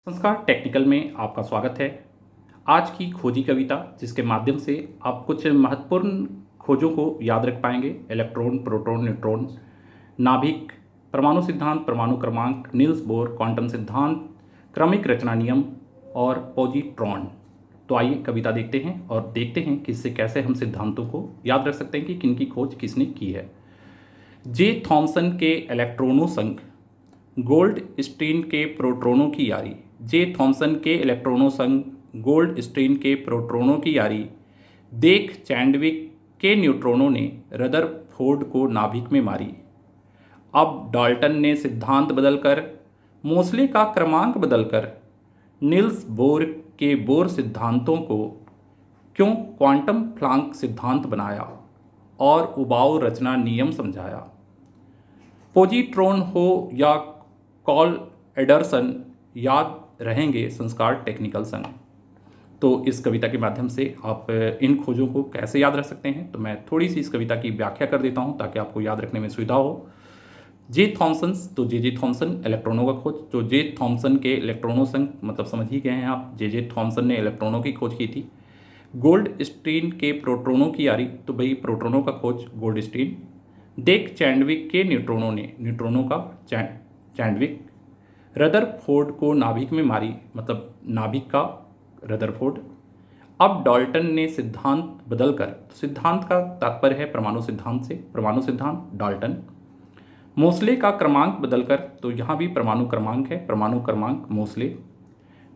संस्कार टेक्निकल में आपका स्वागत है। आज की खोजी कविता जिसके माध्यम से आप कुछ महत्वपूर्ण खोजों को याद रख पाएंगे। इलेक्ट्रॉन, प्रोटॉन, न्यूट्रॉन, नाभिक, परमाणु सिद्धांत, परमाणु क्रमांक, नील्स बोर, क्वांटम सिद्धांत, क्रमिक रचना नियम और पॉजिट्रॉन। तो आइए कविता देखते हैं और देखते हैं कि इससे कैसे हम सिद्धांतों को याद रख सकते हैं कि किन की खोज किसने की है। जे थॉमसन के इलेक्ट्रॉनों संग गोल्ड स्टीन के प्रोटॉनों की यारी। जे थॉमसन के इलेक्ट्रॉनों संग गोल्ड स्टीन के प्रोटॉनों की यारी देख चैंडविक के न्यूट्रॉनों ने रदरफोर्ड को नाभिक में मारी। अब डाल्टन ने सिद्धांत बदलकर, मोसले का क्रमांक बदलकर, नील्स बोर के बोर सिद्धांतों को क्यों क्वांटम प्लांक सिद्धांत बनाया और उबाऊ रचना नियम समझाया। पॉजिट्रॉन हो या कॉल एडरसन, याद रहेंगे संस्कार टेक्निकल संग। तो इस कविता के माध्यम से आप इन खोजों को कैसे याद रख सकते हैं, तो मैं थोड़ी सी इस कविता की व्याख्या कर देता हूं ताकि आपको याद रखने में सुविधा हो। जे थॉमसन, तो जे थॉमसन इलेक्ट्रॉनों का खोज, तो जे थॉमसन के इलेक्ट्रॉनों संग मतलब समझ ही गए हैं आप, जे थॉमसन ने इलेक्ट्रॉनों की खोज की थी। गोल्ड स्टीन के प्रोटॉनों की यारी, तो भाई प्रोटॉनों का खोज गोल्ड स्टीन। देख चैंडविक के न्यूट्रॉनों ने, न्यूट्रॉनों का चैंडविक। रदरफोर्ड को नाभिक में मारी, मतलब नाभिक का रदरफोर्ड। अब डाल्टन ने सिद्धांत बदलकर, सिद्धांत का तात्पर्य है परमाणु सिद्धांत से, परमाणु सिद्धांत डाल्टन। मोसले का क्रमांक बदलकर, तो यहाँ भी परमाणु क्रमांक है, परमाणु क्रमांक मोसले।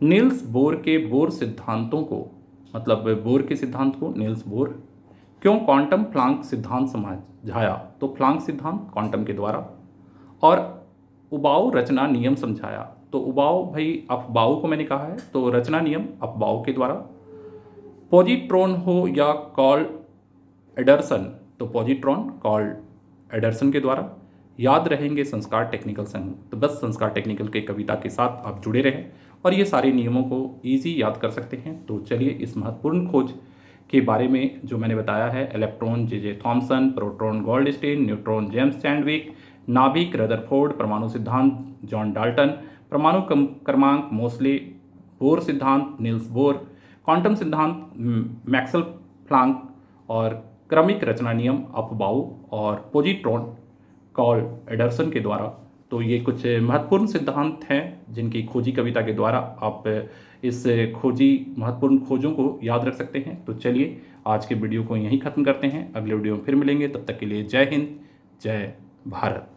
नील्स बोर के बोर सिद्धांतों को, मतलब बोर के सिद्धांत को नील्स बोर क्यों क्वांटम प्लांक सिद्धांत समझाया, तो प्लांक सिद्धांत क्वांटम के द्वारा। और उबाऊ रचना नियम समझाया, तो उबाऊ भाई अफबाऊ को मैंने कहा है, तो रचना नियम अफबाऊ के द्वारा। पॉजिट्रॉन हो या कॉल एडरसन, तो पॉजिट्रॉन कॉल एडरसन के द्वारा। याद रहेंगे संस्कार टेक्निकल संग। तो बस संस्कार टेक्निकल के कविता के साथ आप जुड़े रहें और ये सारे नियमों को ईजी याद कर सकते हैं। तो चलिए इस महत्वपूर्ण खोज के बारे में जो मैंने बताया है, electron J Thomson, proton Goldstein, neutron James Chadwick, नाभिक रदरफोर्ड, परमाणु सिद्धांत जॉन डाल्टन, परमाणु क्रमांक मोसले, बोर सिद्धांत नील्स बोर, क्वांटम सिद्धांत मैक्सवेल प्लांक और क्रमिक रचना नियम अफबाऊ और पॉजिट्रॉन कॉल एडरसन के द्वारा। तो ये कुछ महत्वपूर्ण सिद्धांत हैं जिनकी खोजी कविता के द्वारा आप इस खोजी महत्वपूर्ण खोजों को याद रख सकते हैं। तो चलिए आज के वीडियो को यहीं ख़त्म करते हैं, अगले वीडियो में फिर मिलेंगे। तब तक के लिए जय हिंद, जय भारत।